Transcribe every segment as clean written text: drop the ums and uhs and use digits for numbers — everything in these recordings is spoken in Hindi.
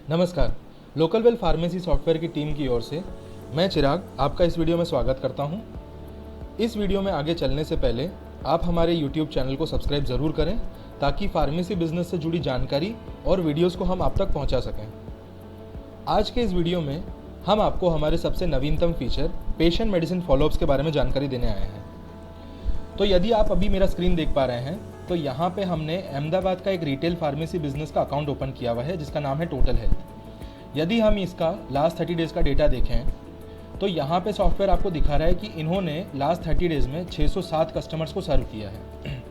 नमस्कार। लोकल वेल फार्मेसी सॉफ्टवेयर की टीम की ओर से मैं चिराग आपका इस वीडियो में स्वागत करता हूं। इस वीडियो में आगे चलने से पहले आप हमारे YouTube चैनल को सब्सक्राइब ज़रूर करें ताकि फार्मेसी बिजनेस से जुड़ी जानकारी और वीडियोस को हम आप तक पहुंचा सकें। आज के इस वीडियो में हम आपको हमारे सबसे नवीनतम फीचर पेशेंट मेडिसिन फॉलोअप्स के बारे में जानकारी देने आए हैं। तो यदि आप अभी मेरा स्क्रीन देख पा रहे हैं तो यहाँ पे हमने अहमदाबाद का एक रिटेल फार्मेसी बिजनेस का अकाउंट ओपन किया हुआ है जिसका नाम है टोटल हेल्थ। यदि हम इसका लास्ट 30 डेज़ का डेटा देखें तो यहाँ पे सॉफ्टवेयर आपको दिखा रहा है कि इन्होंने लास्ट 30 डेज़ में 607 कस्टमर्स को सर्व किया है।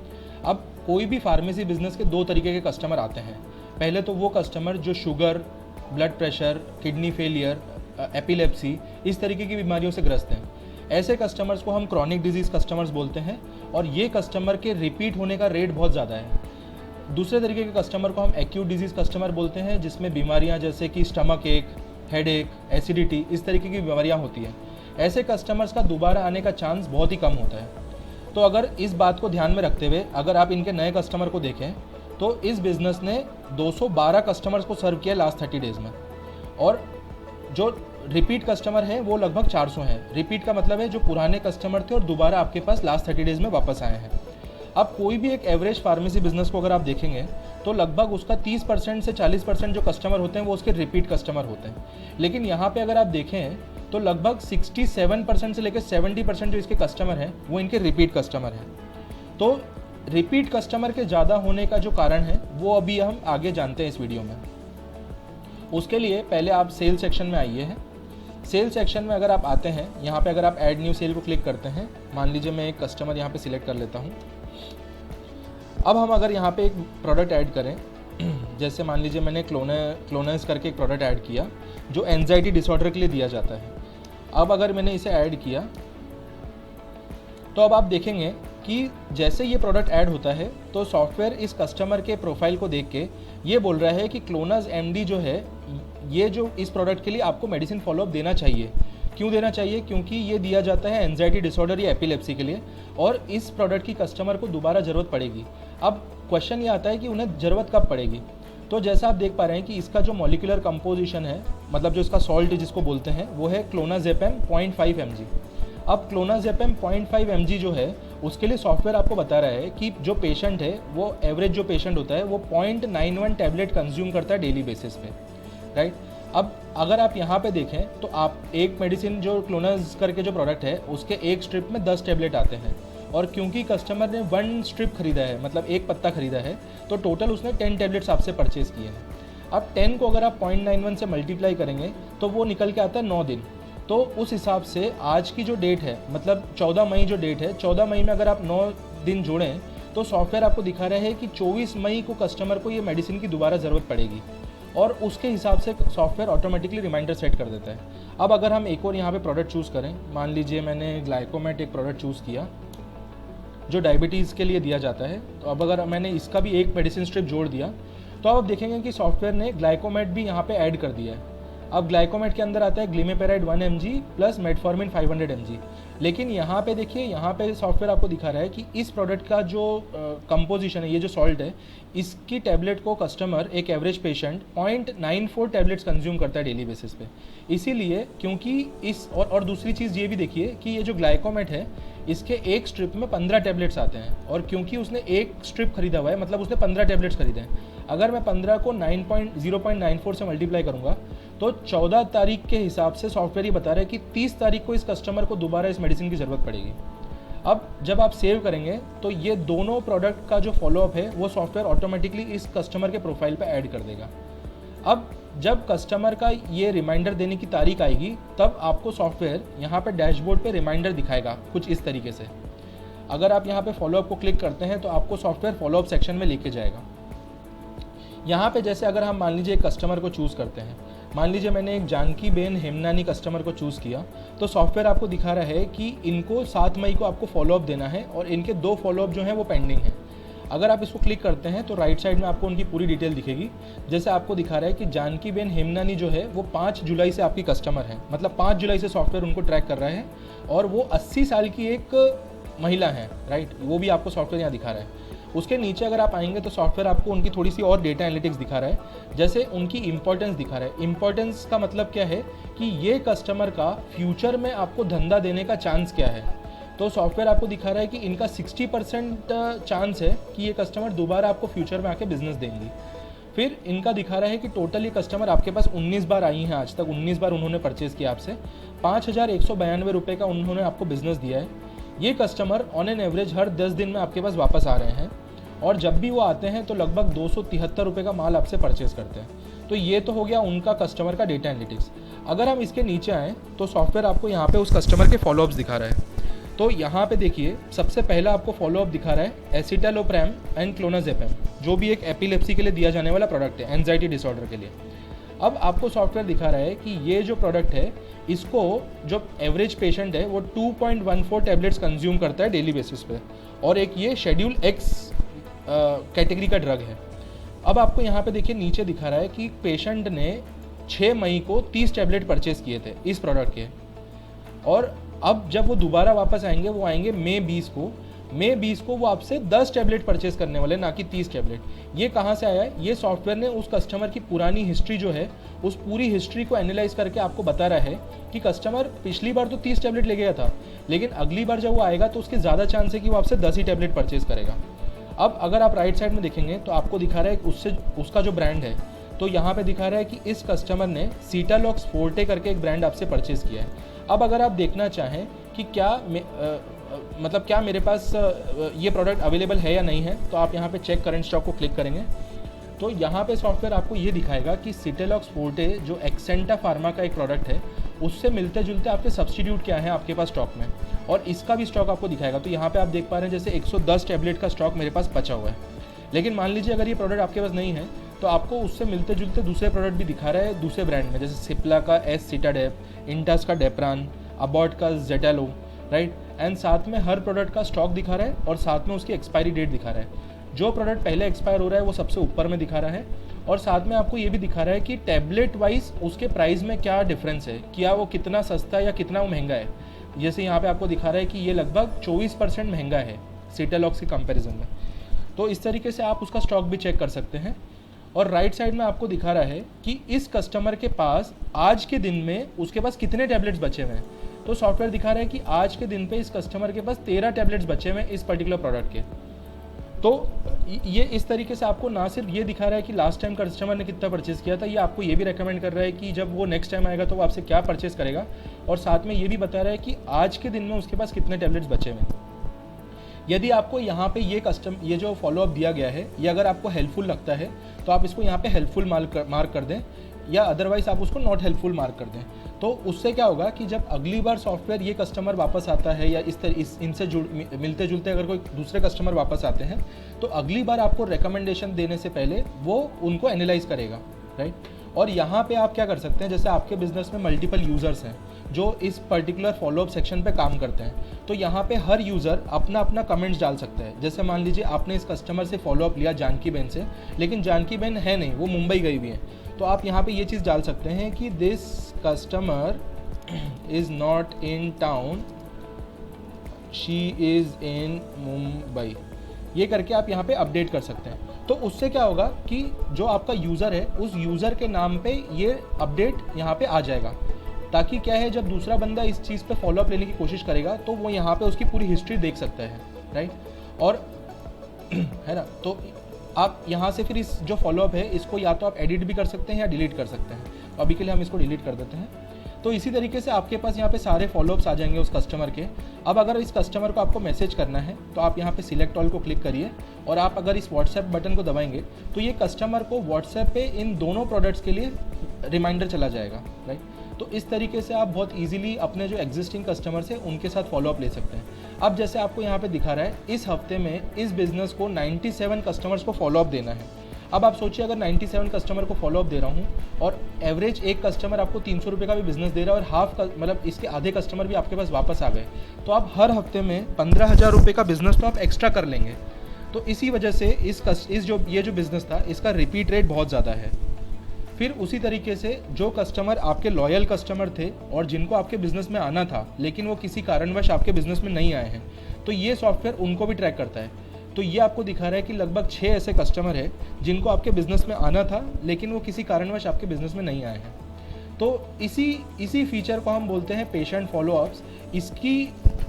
अब कोई भी फार्मेसी बिजनेस के दो तरीके के कस्टमर आते हैं। पहले तो वो कस्टमर जो sugar, blood pressure, kidney failure, epilepsy इस तरीके की बीमारियों से ग्रस्त हैं। ऐसे कस्टमर्स को हम क्रॉनिक डिजीज़ कस्टमर्स बोलते हैं और ये कस्टमर के रिपीट होने का रेट बहुत ज़्यादा है। दूसरे तरीके के कस्टमर को हम एक्यूट डिजीज़ कस्टमर बोलते हैं जिसमें बीमारियां जैसे कि स्टमक एक, हेडेक, एसिडिटी इस तरीके की बीमारियां होती हैं। ऐसे कस्टमर्स का दोबारा आने का चांस बहुत ही कम होता है। तो अगर इस बात को ध्यान में रखते हुए अगर आप इनके नए कस्टमर को देखें तो इस बिज़नेस ने 212 कस्टमर्स को सर्व किया लास्ट 30 डेज़ में और जो रिपीट कस्टमर है वो लगभग 400 हैं। रिपीट का मतलब है जो पुराने कस्टमर थे और दोबारा आपके पास लास्ट 30 डेज़ में वापस आए हैं। अब कोई भी एक एवरेज फार्मेसी बिजनेस को अगर आप देखेंगे तो लगभग उसका 30% से 40% जो कस्टमर होते हैं वो उसके रिपीट कस्टमर होते हैं। लेकिन यहाँ पे अगर आप देखें तो लगभग 67% से लेकर 70% जो इसके कस्टमर हैं वो इनके रिपीट कस्टमर हैं। तो रिपीट कस्टमर के ज़्यादा होने का जो कारण है वो अभी हम आगे जानते हैं इस वीडियो में। उसके लिए पहले आप सेल सेक्शन में आइए हैं। सेल सेक्शन में अगर आप आते हैं, यहाँ पे अगर आप ऐड न्यू सेल को क्लिक करते हैं, मान लीजिए मैं एक कस्टमर यहाँ पे सिलेक्ट कर लेता हूँ। अब हम अगर यहाँ पे एक प्रोडक्ट ऐड करें, जैसे मान लीजिए मैंने क्लोनस करके एक प्रोडक्ट ऐड किया जो एंजाइटी डिसऑर्डर के लिए दिया जाता है। अब अगर मैंने इसे ऐड किया तो अब आप देखेंगे कि जैसे ये प्रोडक्ट ऐड होता है तो सॉफ्टवेयर इस कस्टमर के प्रोफाइल को देख के ये बोल रहा है कि क्लोनस एमडी जो है ये जो इस प्रोडक्ट के लिए आपको मेडिसिन फॉलोअप देना चाहिए। क्यों देना चाहिए? क्योंकि ये दिया जाता है एंजाइटी डिसऑर्डर या एपिलेप्सी के लिए और इस प्रोडक्ट की कस्टमर को दोबारा ज़रूरत पड़ेगी। अब क्वेश्चन ये आता है कि उन्हें ज़रूरत कब पड़ेगी। तो जैसा आप देख पा रहे हैं कि इसका जो मॉलिक्यूलर कंपोजिशन है, मतलब जो इसका सॉल्ट जिसको बोलते हैं, वो है क्लोनाजेपम 0.5 mg। अब क्लोनाजेपम 0.5 mg जो है उसके लिए सॉफ्टवेयर आपको बता रहा है कि जो पेशेंट है वो एवरेज जो पेशेंट होता है वो 0.91 टैबलेट कंज्यूम करता है डेली बेसिस पे, राइट। अब अगर आप यहाँ पे देखें तो आप एक मेडिसिन जो क्लोनस करके जो प्रोडक्ट है उसके एक स्ट्रिप में 10 टैबलेट आते हैं और क्योंकि कस्टमर ने 1 स्ट्रिप खरीदा है, मतलब एक पत्ता खरीदा है, तो टोटल उसने 10 टैबलेट्स आपसे परचेज़ किए हैं। अब 10 को अगर आप 0.91 से मल्टीप्लाई करेंगे तो वो निकल के आता है 9 दिन। तो उस हिसाब से आज की जो डेट है, मतलब 14 मई जो डेट है, 14 मई में अगर आप 9 दिन जोड़ें तो सॉफ्टवेयर आपको दिखा रहा है कि 24 मई को कस्टमर को ये मेडिसिन की दोबारा ज़रूरत पड़ेगी और उसके हिसाब से सॉफ्टवेयर ऑटोमेटिकली रिमाइंडर सेट कर देता है। अब अगर हम एक और यहाँ पे प्रोडक्ट चूज़ करें, मान लीजिए मैंने ग्लाइकोमेट एक प्रोडक्ट चूज़ किया जो डायबिटीज़ के लिए दिया जाता है, तो अब अगर मैंने इसका भी एक मेडिसिन स्ट्रिप जोड़ दिया तो अब देखेंगे कि सॉफ्टवेयर ने ग्लाइकोमेट भी यहाँ पे ऐड कर दिया है। अब ग्लाइकोमेट के अंदर आता है ग्लिमेपेराइड 1 mg प्लस मेटफॉर्मिन 500 mg। लेकिन यहाँ पे देखिए, यहाँ पे सॉफ्टवेयर आपको दिखा रहा है कि इस प्रोडक्ट का जो कंपोजिशन है, ये जो सॉल्ट है, इसकी टैबलेट को कस्टमर, एक एवरेज पेशेंट 0.94 टैबलेट्स कंज्यूम करता है डेली बेसिस पे। इसीलिए क्योंकि इस और दूसरी चीज़ ये भी देखिए कि ये जो ग्लाइकोमेट है इसके एक स्ट्रिप में 15 टैबलेट्स आते हैं और क्योंकि उसने एक स्ट्रिप खरीदा हुआ है मतलब उसने 15 टैबलेट्स खरीदे हैं। अगर मैं 15 को 0.94 से मल्टीप्लाई करूँगा तो 14 तारीख के हिसाब से सॉफ्टवेयर ये बता रहा है कि 30 तारीख को इस कस्टमर को दोबारा इस मेडिसिन की ज़रूरत पड़ेगी। अब जब आप सेव करेंगे तो ये दोनों प्रोडक्ट का जो फॉलोअप है वो सॉफ्टवेयर ऑटोमेटिकली इस कस्टमर के प्रोफाइल पे ऐड कर देगा। अब जब कस्टमर का ये रिमाइंडर देने की तारीख आएगी तब आपको सॉफ्टवेयर यहाँ पे डैशबोर्ड पे रिमाइंडर दिखाएगा कुछ इस तरीके से। अगर आप यहाँ पे फॉलोअप को क्लिक करते हैं तो आपको सॉफ्टवेयर फॉलोअप सेक्शन में लेके जाएगा। यहाँ पे जैसे अगर हम मान लीजिए एक कस्टमर को चूज़ करते हैं, मान लीजिए मैंने एक जानकी बेन हेमनानी कस्टमर को चूज़ किया, तो सॉफ्टवेयर आपको दिखा रहा है कि इनको 7 मई को आपको फॉलोअप देना है और इनके 2 फॉलोअप जो हैं वो पेंडिंग हैं। अगर आप इसको क्लिक करते हैं तो राइट साइड में आपको उनकी पूरी डिटेल दिखेगी। जैसे आपको दिखा रहा है कि जानकी बेन हेमनानी जो है वो 5 जुलाई से आपकी कस्टमर है, मतलब 5 जुलाई से सॉफ्टवेयर उनको ट्रैक कर रहा है और वो 80 साल की एक महिला है, राइट। वो भी आपको सॉफ्टवेयर यहाँ दिखा रहा है। उसके नीचे अगर आप आएंगे तो सॉफ्टवेयर आपको उनकी थोड़ी सी और डेटा एनालिटिक्स दिखा रहा है, जैसे उनकी इंपॉर्टेंस दिखा रहा है। इंपॉर्टेंस का मतलब क्या है कि ये कस्टमर का फ्यूचर में आपको धंधा देने का चांस क्या है। तो सॉफ्टवेयर आपको दिखा रहा है कि इनका 60% चांस है कि ये कस्टमर दोबारा आपको फ्यूचर में आके बिजनेस देंगी। फिर इनका दिखा रहा है कि टोटल ये कस्टमर आपके पास 19 बार आई हैं, आज तक 19 बार उन्होंने परचेज़ किया आपसे, 5,192 रुपये का उन्होंने आपको बिजनेस दिया है। ये कस्टमर ऑन एन एवरेज हर 10 दिन में आपके पास वापस आ रहे हैं, और जब भी वो आते हैं तो लगभग 273 रुपये का माल आपसे परचेज़ करते हैं। तो ये तो हो गया उनका कस्टमर का डेटा एनालिटिक्स। अगर हम इसके नीचे आएँ तो सॉफ्टवेयर आपको यहाँ पे उस कस्टमर के फॉलोअप्स दिखा रहा है। तो यहाँ पे देखिए, सबसे पहला आपको फॉलोअप दिखा रहा है एसिटालोप्रैम एंड क्लोनाजेपैम, जो भी एक एपिलेप्सी के लिए दिया जाने वाला प्रोडक्ट है, एंजाइटी डिसऑर्डर के लिए। अब आपको सॉफ्टवेयर दिखा रहा है कि ये जो प्रोडक्ट है, इसको जो एवरेज पेशेंट है वो 2.14 टैबलेट्स कंज्यूम करता है डेली बेसिस पे, और एक ये शेड्यूल एक्स कैटेगरी का ड्रग है। अब आपको यहाँ पे देखिए नीचे दिखा रहा है कि पेशेंट ने 6 मई को 30 टैबलेट परचेज किए थे इस प्रोडक्ट के, और अब जब वो दोबारा वापस आएंगे, वो आएंगे मई 20 को। मई 20 को वो आपसे 10 टैबलेट परचेज करने वाले, ना कि 30 टैबलेट। ये कहाँ से आया है? ये सॉफ्टवेयर ने उस कस्टमर की पुरानी हिस्ट्री जो है, उस पूरी हिस्ट्री को एनालाइज करके आपको बता रहा है कि कस्टमर पिछली बार तो 30 टैबलेट ले गया था, लेकिन अगली बार जब वो आएगा तो उसके ज़्यादा चांस है कि वो आपसे 10 ही टैबलेट परचेज करेगा। अब अगर आप राइट साइड में देखेंगे तो आपको दिखा रहा है उसका जो ब्रांड है, तो यहाँ पे दिखा रहा है कि इस कस्टमर ने सीटालॉक्स फोर्टे करके एक ब्रांड आपसे परचेज़ किया है। अब अगर आप देखना चाहें कि क्या मेरे पास ये प्रोडक्ट अवेलेबल है या नहीं है, तो आप यहाँ पे चेक करंट स्टॉक को क्लिक करेंगे तो यहाँ पे सॉफ्टवेयर आपको ये दिखाएगा कि सीटालॉक्स फोर्टे जो एक्सेंटा फार्मा का एक प्रोडक्ट है, उससे मिलते जुलते आपके सब्स्टिट्यूट क्या है आपके पास स्टॉक में, और इसका भी स्टॉक आपको दिखाएगा। तो यहाँ पे आप देख पा रहे हैं जैसे 110 टैबलेट का स्टॉक मेरे पास बचा हुआ है। लेकिन मान लीजिए अगर ये प्रोडक्ट आपके पास नहीं है, तो आपको उससे मिलते जुलते दूसरे प्रोडक्ट भी दिखा रहा है दूसरे ब्रांड में, जैसे सिप्ला का एस-सीटाडेप, इंटास का डेप्रान, अबॉट का जेटालो, राइट। एंड साथ में हर प्रोडक्ट का स्टॉक दिखा रहा है और साथ में उसकी एक्सपायरी डेट दिखा रहा है। जो प्रोडक्ट पहले एक्सपायर हो रहा है वो सबसे ऊपर में दिखा रहा है, और साथ में आपको ये भी दिखा रहा है कि टैबलेट वाइज उसके प्राइस में क्या डिफरेंस है, क्या वो कितना सस्ता है या कितना वो महंगा है। जैसे यहाँ पे आपको दिखा रहा है कि ये लगभग 24% महंगा है सीटालॉक्स के कंपैरिजन में। तो इस तरीके से आप उसका स्टॉक भी चेक कर सकते हैं। और राइट साइड में आपको दिखा रहा है कि इस कस्टमर के पास आज के दिन में उसके पास कितने टैबलेट्स बचे हुए हैं। तो सॉफ्टवेयर दिखा रहा है कि आज के दिन पे इस कस्टमर के पास 13 टैबलेट्स बचे हुए हैं इस पर्टिकुलर प्रोडक्ट के। तो ये इस तरीके से आपको ना सिर्फ ये दिखा रहा है कि लास्ट टाइम कस्टमर ने कितना परचेज़ किया था, ये आपको ये भी रेकमेंड कर रहा है कि जब वो नेक्स्ट टाइम आएगा तो वो आपसे क्या परचेज़ करेगा, और साथ में ये भी बता रहा है कि आज के दिन में उसके पास कितने टैबलेट्स बचे हुए हैं। यदि आपको यहाँ पे ये जो फॉलोअप दिया गया है, ये अगर आपको हेल्पफुल लगता है तो आप इसको यहाँ पे हेल्पफुल मार्क कर दें, या अदरवाइज आप उसको नॉट हेल्पफुल मार्क कर दें। तो उससे क्या होगा कि जब अगली बार सॉफ्टवेयर ये कस्टमर वापस आता है, या इनसे मिलते जुलते अगर कोई दूसरे कस्टमर वापस आते हैं, तो अगली बार आपको रिकमेंडेशन देने से पहले वो उनको एनालाइज करेगा, राइट। और यहाँ पे आप क्या कर सकते हैं, जैसे आपके बिजनेस में मल्टीपल यूज़र्स हैं जो इस पर्टिकुलर फॉलोअप सेक्शन पे काम करते हैं, तो यहाँ पे हर यूज़र अपना अपना कमेंट्स डाल सकता है। जैसे मान लीजिए आपने इस कस्टमर से फॉलोअप लिया जानकी बहन से, लेकिन जानकी बहन है नहीं, वो मुंबई गई हुई है, तो आप यहाँ पे ये चीज़ डाल सकते हैं कि this customer is not in town, she is in Mumbai, ये करके आप यहाँ पे अपडेट कर सकते हैं। तो उससे क्या होगा कि जो आपका यूज़र है, उस यूज़र के नाम पे ये अपडेट यहाँ पे आ जाएगा, ताकि क्या है, जब दूसरा बंदा इस चीज़ पे फॉलोअप लेने की कोशिश करेगा तो वो यहाँ पे उसकी पूरी हिस्ट्री देख सकता है, राइट। और है ना, तो आप यहाँ से फिर इस जो फॉलोअप है इसको या तो आप एडिट भी कर सकते हैं या डिलीट कर सकते हैं। अभी के लिए हम इसको डिलीट कर देते हैं। तो इसी तरीके से आपके पास यहाँ पे सारे फॉलोअप्स आ जाएंगे उस कस्टमर के। अब अगर इस कस्टमर को आपको मैसेज करना है तो आप यहाँ पे सिलेक्ट ऑल को क्लिक करिए, और आप अगर इस व्हाट्सएप बटन को दबाएंगे तो ये कस्टमर को व्हाट्सएप पे इन दोनों प्रोडक्ट्स के लिए रिमाइंडर चला जाएगा, राइट। तो इस तरीके से आप बहुत ईजिली अपने जो एग्जिस्टिंग कस्टमर्स हैं उनके साथ फॉलोअप ले सकते हैं। अब जैसे आपको यहाँ पे दिखा रहा है, इस हफ्ते में इस बिज़नेस को 97 कस्टमर्स को फॉलोअप देना है। अब आप सोचिए, अगर 97 कस्टमर को फॉलोअप दे रहा हूँ और एवरेज एक कस्टमर आपको 300 रुपये का भी बिजनेस दे रहा है, और हाफ मतलब इसके आधे कस्टमर भी आपके पास वापस आ गए, तो आप हर हफ्ते में 15,000 रुपये का बिजनेस तो आप एक्स्ट्रा कर लेंगे। तो इसी वजह से ये जो बिज़नेस था इसका रिपीट रेट बहुत ज़्यादा है। फिर उसी तरीके से जो कस्टमर आपके लॉयल कस्टमर थे और जिनको आपके बिज़नेस में आना था लेकिन वो किसी कारणवश आपके बिज़नेस में नहीं आए हैं, तो ये सॉफ्टवेयर उनको भी ट्रैक करता है तो ये आपको दिखा रहा है कि लगभग 6 ऐसे कस्टमर है जिनको आपके बिज़नेस में आना था लेकिन वो किसी कारणवश आपके बिज़नेस में नहीं आए हैं। तो इसी फीचर को हम बोलते हैं पेशेंट फॉलोअप्स।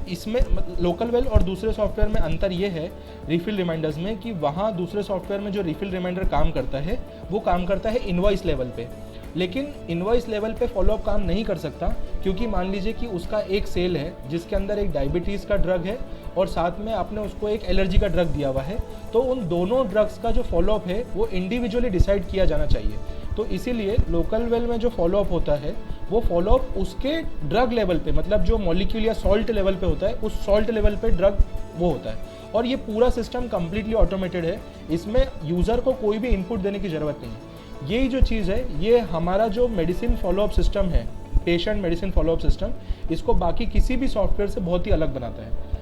इसमें लोकल वेल और दूसरे सॉफ्टवेयर में अंतर ये है रिफिल रिमाइंडर्स में कि वहाँ दूसरे सॉफ्टवेयर में जो रिफिल रिमाइंडर काम करता है वो काम करता है इनवॉइस लेवल पे, लेकिन इनवॉइस लेवल पे फॉलोअप काम नहीं कर सकता क्योंकि मान लीजिए कि उसका एक सेल है जिसके अंदर एक डायबिटीज़ का ड्रग है और साथ में आपने उसको एक एलर्जी का ड्रग दिया हुआ है, तो उन दोनों ड्रग्स का जो फॉलोअप है वो इंडिविजुअली डिसाइड किया जाना चाहिए। तो इसीलिए लोकल वेल में जो फॉलोअप होता है वो फॉलोअप उसके ड्रग लेवल पे, मतलब जो मॉलिक्यूल या सॉल्ट लेवल पे होता है उस सॉल्ट लेवल पे ड्रग वो होता है। और ये पूरा सिस्टम कम्प्लीटली ऑटोमेटेड है, इसमें यूज़र को कोई भी इनपुट देने की ज़रूरत नहीं है। यही जो चीज़ है ये हमारा जो मेडिसिन फॉलोअप सिस्टम है, पेशेंट मेडिसिन फॉलोअप सिस्टम, इसको बाकी किसी भी सॉफ्टवेयर से बहुत ही अलग बनाता है।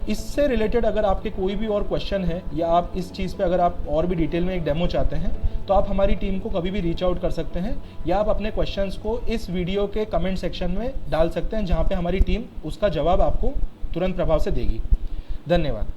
इससे रिलेटेड अगर आपके कोई भी और क्वेश्चन है या आप इस चीज़ पे अगर आप और भी डिटेल में एक डेमो चाहते हैं तो आप हमारी टीम को कभी भी रीच आउट कर सकते हैं या आप अपने क्वेश्चंस को इस वीडियो के कमेंट सेक्शन में डाल सकते हैं, जहाँ पे हमारी टीम उसका जवाब आपको तुरंत प्रभाव से देगी। धन्यवाद।